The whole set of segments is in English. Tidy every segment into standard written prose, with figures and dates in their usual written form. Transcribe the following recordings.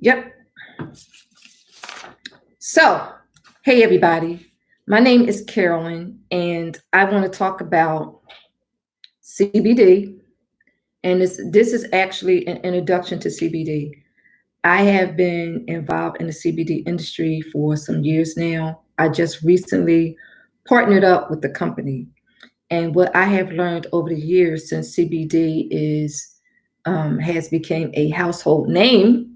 Yep. So, hey everybody. My name is Carolyn, and I want to talk about CBD. And this is actually an introduction to CBD. I have been involved in the CBD industry for some years now. I just recently partnered up with the company. And what I have learned over the years since CBD has become a household name,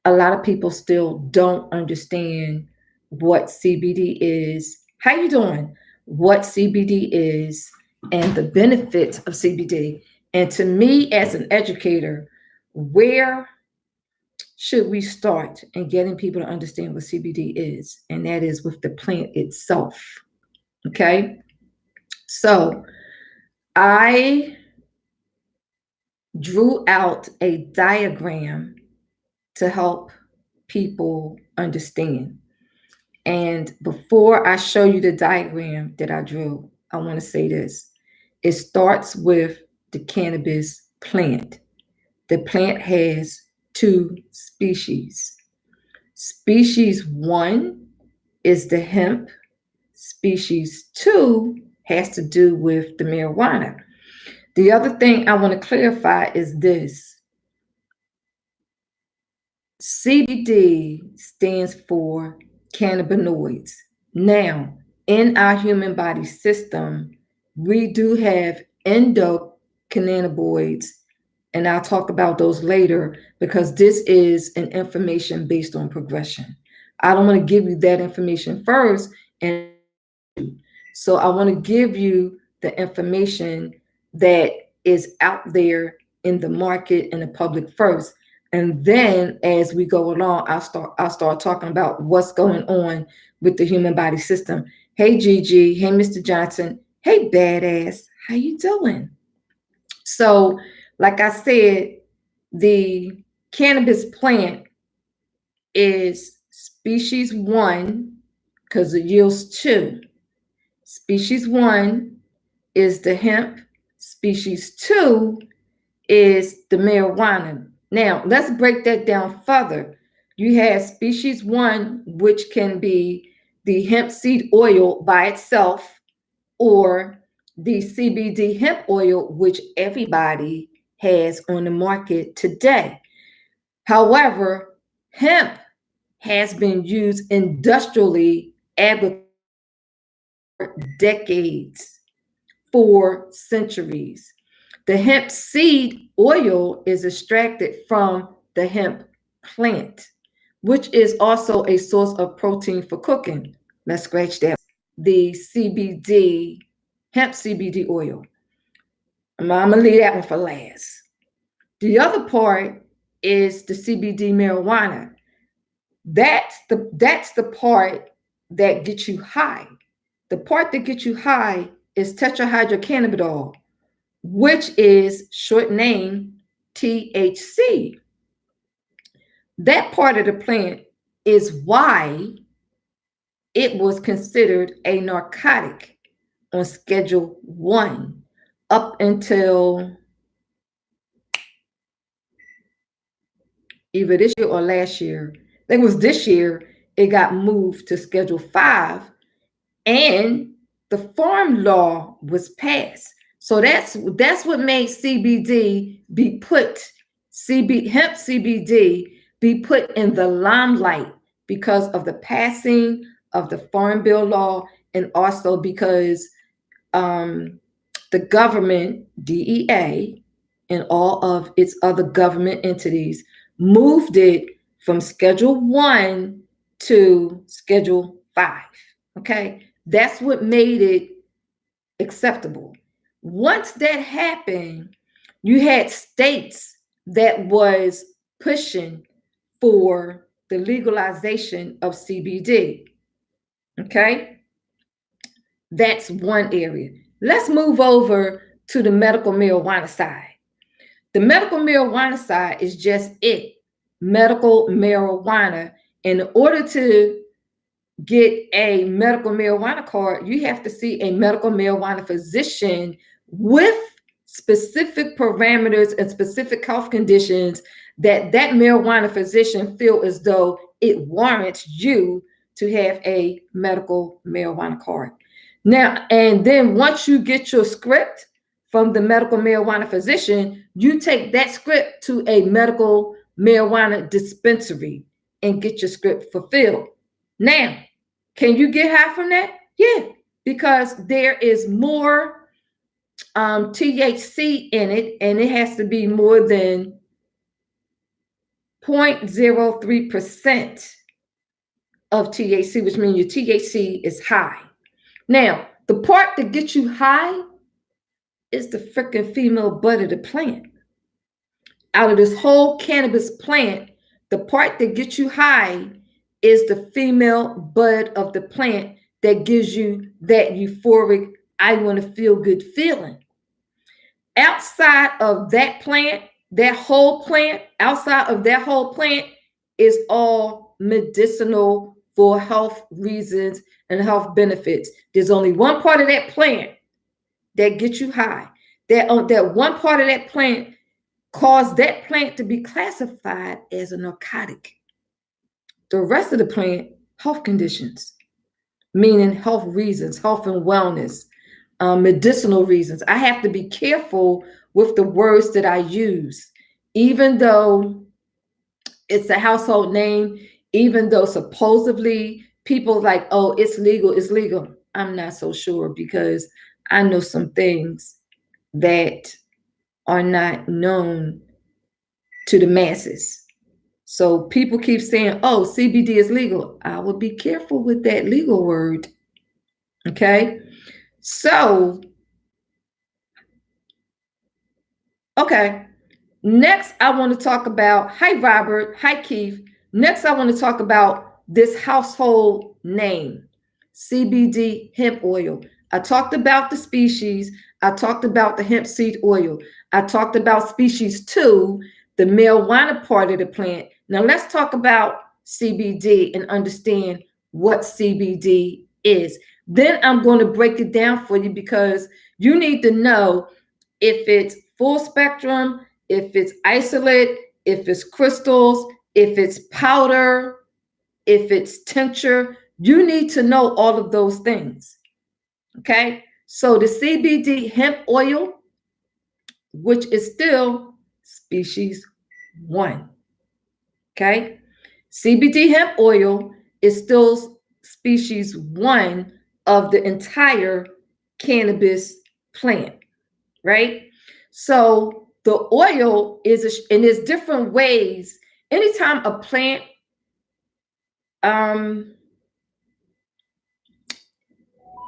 a lot of people still don't understand what CBD is. How you doing? What CBD is and the benefits of CBD. And to me, as an educator, where should we start in getting people to understand what CBD is? And that is with the plant itself. Okay. So I drew out a diagram to help people understand. And before I show you the diagram that I drew, I want to say this. It starts with the cannabis plant. The plant has two species. Species one is the hemp. Species two has to do with the marijuana. The other thing I want to clarify is this. CBD stands for cannabinoids. Now, in our human body system, we do have endocannabinoids, and I'll talk about those later because this is an information based on progression. I don't want to give you that information first, and so I want to give you the information that is out there in the market and the public first. And then as we go along, I'll start talking about what's going on with the human body system. Hey Gigi, hey Mr. Johnson, hey badass, how you doing? So, like I said, the cannabis plant is species one because it yields two. Species one is the hemp. Species two is the marijuana. Now, let's break that down further. You have species one, which can be the hemp seed oil by itself, or the CBD hemp oil, which everybody has on the market today. However, hemp has been used industrially decades, for centuries. The hemp seed oil is extracted from the hemp plant, which is also a source of protein for cooking. Let's scratch that. The CBD, hemp CBD oil. I'm gonna leave that one for last. The other part is the CBD marijuana. That's the part that gets you high. The part that gets you high is tetrahydrocannabinol, which is short name THC. That part of the plant is why it was considered a narcotic on Schedule 1 up until either this year or last year. I think it was this year, it got moved to Schedule 5, and the farm law was passed. So that's what made CBD be put, hemp CBD be put in the limelight because of the passing of the Farm Bill law, and also because the government, DEA, and all of its other government entities moved it from Schedule 1 to Schedule 5. Okay, that's what made it acceptable. Once that happened, you had states that was pushing for the legalization of CBD. Okay, that's one area. Let's move over to the medical marijuana side. The medical marijuana side is just it, medical marijuana. In order to get a medical marijuana card, you have to see a medical marijuana physician with specific parameters and specific health conditions that marijuana physician feel as though it warrants you to have a medical marijuana card. Now, and then once you get your script from the medical marijuana physician, you take that script to a medical marijuana dispensary and get your script fulfilled. Now, can you get high from that? Yeah, because there is more THC in it, and it has to be more than 0.03% of THC, which means your THC is high. Now, the part that gets you high is the freaking female bud of the plant. Out of this whole cannabis plant, the part that gets you high is the female bud of the plant that gives you that euphoric, I want to feel good feeling. Outside of that plant, that whole plant, outside of that whole plant is all medicinal for health reasons and health benefits. There's only one part of that plant that gets you high. That one part of that plant caused that plant to be classified as a narcotic. The rest of the plant, health conditions, meaning health reasons, health and wellness, medicinal reasons. I have to be careful with the words that I use, even though it's a household name, even though supposedly people like, oh, it's legal, it's legal. I'm not so sure because I know some things that are not known to the masses. So people keep saying, oh, CBD is legal. I would be careful with that legal word. Okay. So, okay. Next, I want to talk about, hi, Robert. Hi, Keith. Next, I want to talk about this household name, CBD hemp oil. I talked about the species. I talked about the hemp seed oil. I talked about species 2, the marijuana part of the plant. Now, let's talk about CBD and understand what CBD is. Then I'm going to break it down for you because you need to know if it's full spectrum, if it's isolate, if it's crystals, if it's powder, if it's tincture. You need to know all of those things. Okay. So the CBD hemp oil, which is still species 1. Okay. CBD hemp oil is still species 1 of the entire cannabis plant, right? So the oil is, and there's different ways. Anytime a plant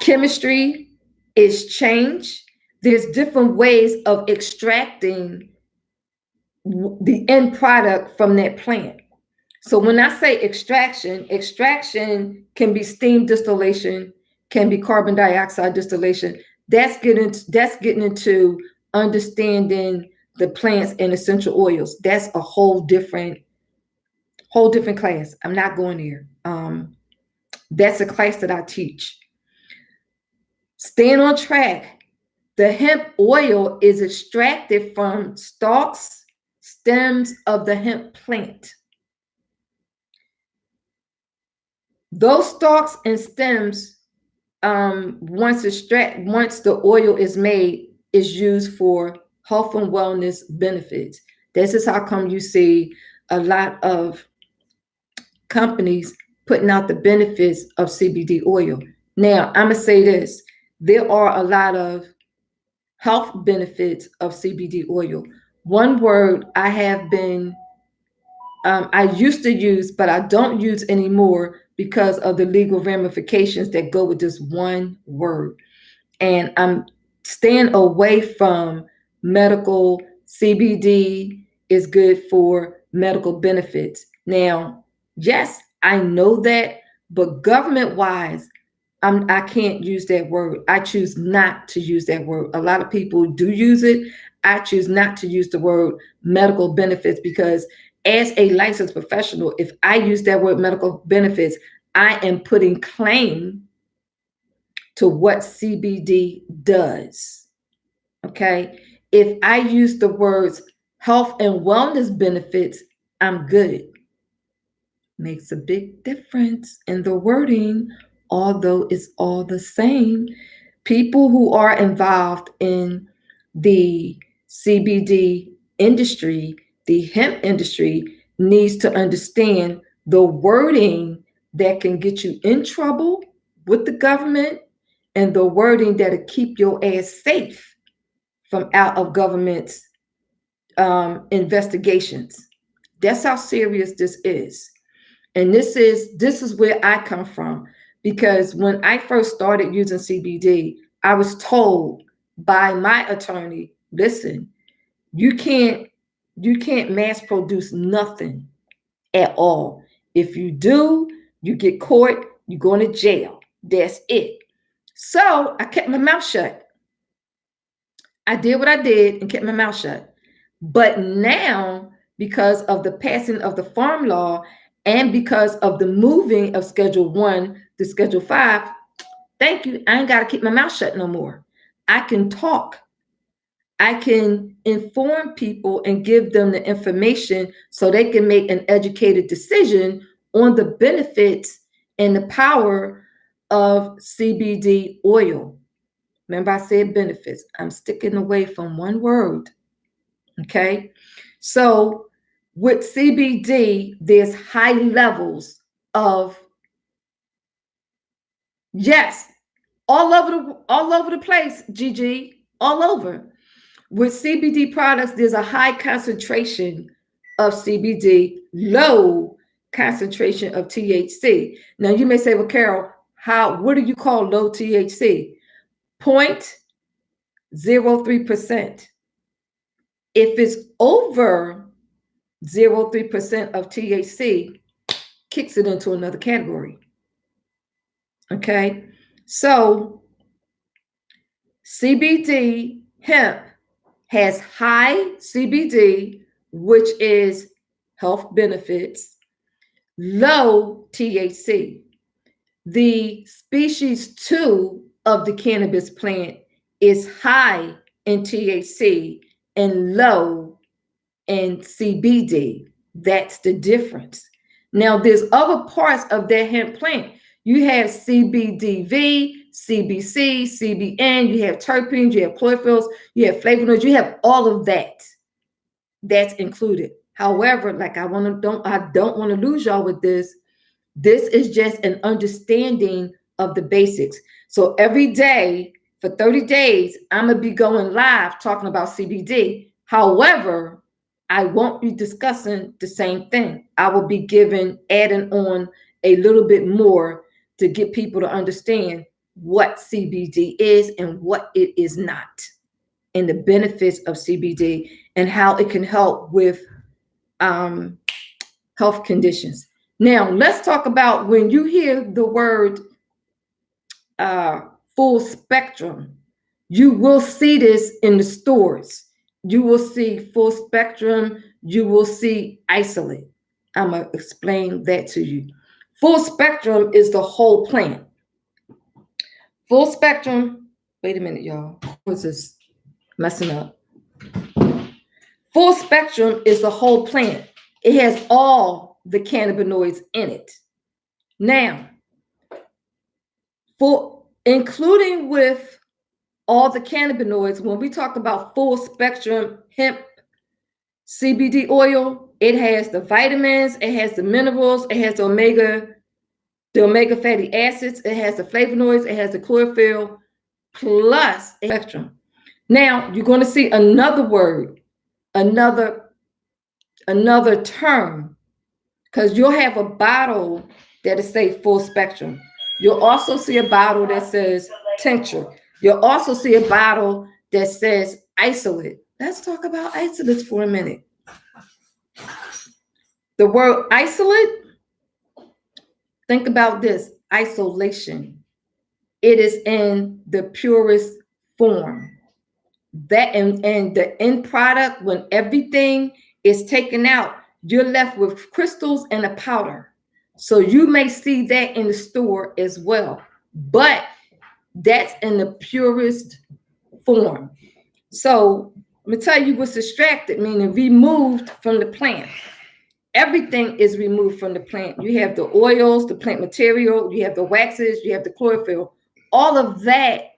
chemistry is changed, there's different ways of extracting the end product from that plant. So when I say extraction can be steam distillation, can be carbon dioxide distillation. That's getting into understanding the plants and essential oils. That's a whole different class. I'm not going there. That's a class that I teach. Staying on track. The hemp oil is extracted from stalks, stems of the hemp plant. Those stalks and stems, once the oil is made, is used for health and wellness benefits. This is how come you see a lot of companies putting out the benefits of CBD oil. Now, I'm gonna say this: there are a lot of health benefits of CBD oil. One word I have been, I used to use, but I don't use anymore because of the legal ramifications that go with this one word. And I'm staying away from medical. CBD is good for medical benefits. Now, yes, I know that, but government-wise, I can't use that word. I choose not to use that word. A lot of people do use it. I choose not to use the word medical benefits because as a licensed professional, if I use that word medical benefits, I am putting claim to what CBD does. Okay. If I use the words health and wellness benefits, I'm good. Makes a big difference in the wording, although it's all the same. People who are involved in the CBD industry, the hemp industry, needs to understand the wording that can get you in trouble with the government and the wording that'll keep your ass safe from out of government's investigations. That's how serious this is. And this is where I come from, because when I first started using CBD, I was told by my attorney, listen, you can't mass produce nothing at all. If you do, you get caught, you go to jail. That's it. So I kept my mouth shut. I did what I did and kept my mouth shut. But now, because of the passing of the farm law and because of the moving of Schedule 1 to Schedule 5, thank you. I ain't got to keep my mouth shut no more. I can talk. I can inform people and give them the information so they can make an educated decision on the benefits and the power of CBD oil. Remember, I said benefits. I'm sticking away from one word. Okay. So with CBD, there's high levels of, yes, all over the place, Gigi, all over. With CBD products, there's a high concentration of CBD, low concentration of THC. Now you may say, well, Carol, what do you call low THC? 0.03%. If it's over 0.03% of THC, kicks it into another category. Okay, so CBD hemp has high CBD, which is health benefits, low THC. The species 2 of the cannabis plant is high in THC and low in CBD. That's the difference. Now, there's other parts of that hemp plant. You have CBDV, CBC, CBN, you have terpenes, you have chlorophylls, you have flavonoids, you have all of that. That's included. However, like I don't want to lose y'all with this. This is just an understanding of the basics. So every day for 30 days, I'm going to be going live talking about CBD. However, I won't be discussing the same thing. I will be adding on a little bit more to get people to understand what CBD is and what it is not, and the benefits of CBD and how it can help with health conditions. Now, let's talk about when you hear the word full spectrum, you will see this in the stores. You will see full spectrum, you will see isolate. I'm going to explain that to you. Full spectrum is the whole plant. Full spectrum, wait a minute, y'all. What's this messing up? Full spectrum is the whole plant. It has all the cannabinoids in it. Now, including with all the cannabinoids, when we talk about full spectrum hemp CBD oil, it has the vitamins, it has the minerals, it has the omega fatty acids, it has the flavonoids, it has the chlorophyll, plus a spectrum. Now, you're going to see another word, another term, because you'll have a bottle that'll say full spectrum. You'll also see a bottle that says tincture. You'll also see a bottle that says isolate. Let's talk about isolates for a minute. The word isolate, think about this, isolation. It is in the purest form. That and the end product, when everything is taken out, you're left with crystals and a powder. So you may see that in the store as well, but that's in the purest form. So I'm gonna tell you what's extracted, meaning removed from the plant. Everything is removed from the plant. You have the oils, the plant material, you have the waxes, you have the chlorophyll. All of that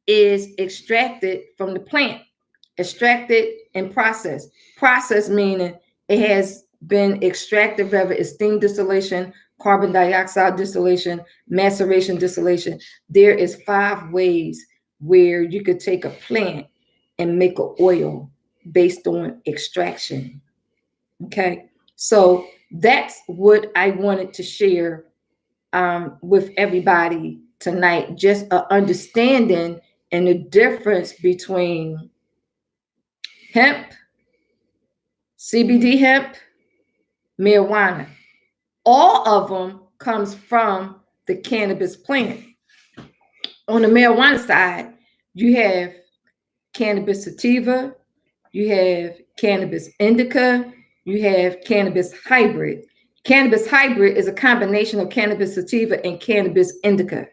is extracted from the plant, extracted and processed. Processed meaning it has been extracted, whether it's steam distillation, carbon dioxide distillation, maceration distillation. There is 5 ways where you could take a plant and make an oil based on extraction. Okay, so that's what I wanted to share with everybody tonight, just an understanding and the difference between hemp, CBD hemp, marijuana. All of them comes from the cannabis plant. On the marijuana side, you have cannabis sativa, you have cannabis indica, you have cannabis hybrid. Cannabis hybrid is a combination of cannabis sativa and cannabis indica.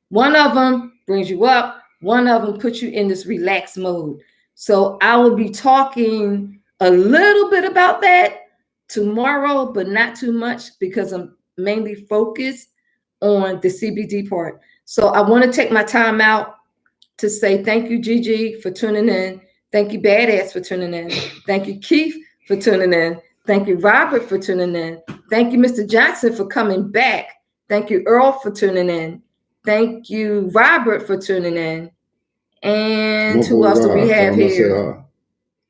One of them brings you up, one of them puts you in this relaxed mode. So I will be talking a little bit about that tomorrow, but not too much because I'm mainly focused on the CBD part. So I want to take my time out to say thank you, Gigi, for tuning in. Thank you, Badass, for tuning in. Thank you, Keith, for tuning in. Thank you, Robert, for tuning in. Thank you, Mr. Johnson, for coming back. Thank you, Earl, for tuning in. Thank you, Robert, for tuning in. And who else do we have here?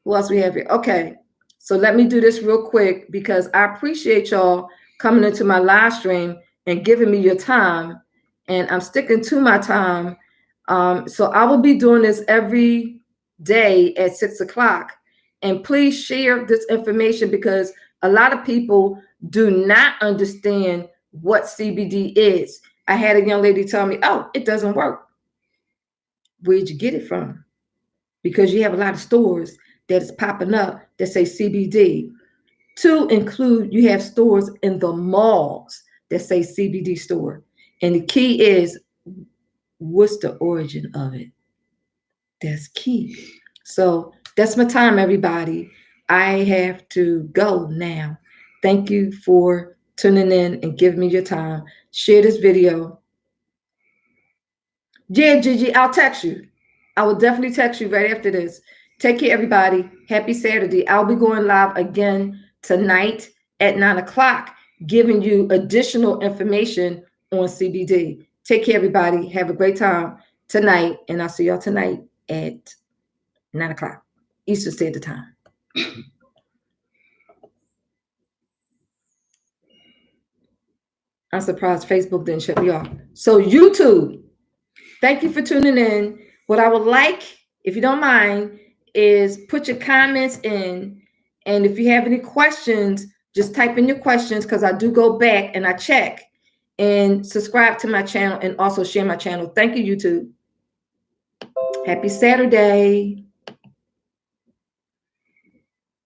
Who else we have here? Okay, so let me do this real quick because I appreciate y'all coming into my live stream and giving me your time. And I'm sticking to my time. So I will be doing this every day at 6 o'clock. And please share this information because a lot of people do not understand what CBD is. I had a young lady tell me, oh, it doesn't work. Where'd you get it from? Because you have a lot of stores that is popping up that say CBD. To include, you have stores in the malls that say CBD store. And the key is, what's the origin of it? That's key. So that's my time, everybody. I have to go now. Thank you for tuning in and giving me your time. Share this video. Yeah, Gigi, I'll text you. I will definitely text you right after this. Take care, everybody. Happy Saturday. I'll be going live again tonight at 9 o'clock, giving you additional information on CBD. Take care, everybody. Have a great time tonight, and I'll see y'all tonight at 9 o'clock Eastern Standard Time. I'm surprised Facebook didn't shut me off. So YouTube, thank you for tuning in. What I would like, if you don't mind, is put your comments in. And if you have any questions, just type in your questions because I do go back and I check. And subscribe to my channel and also share my channel. Thank you, YouTube. Happy Saturday.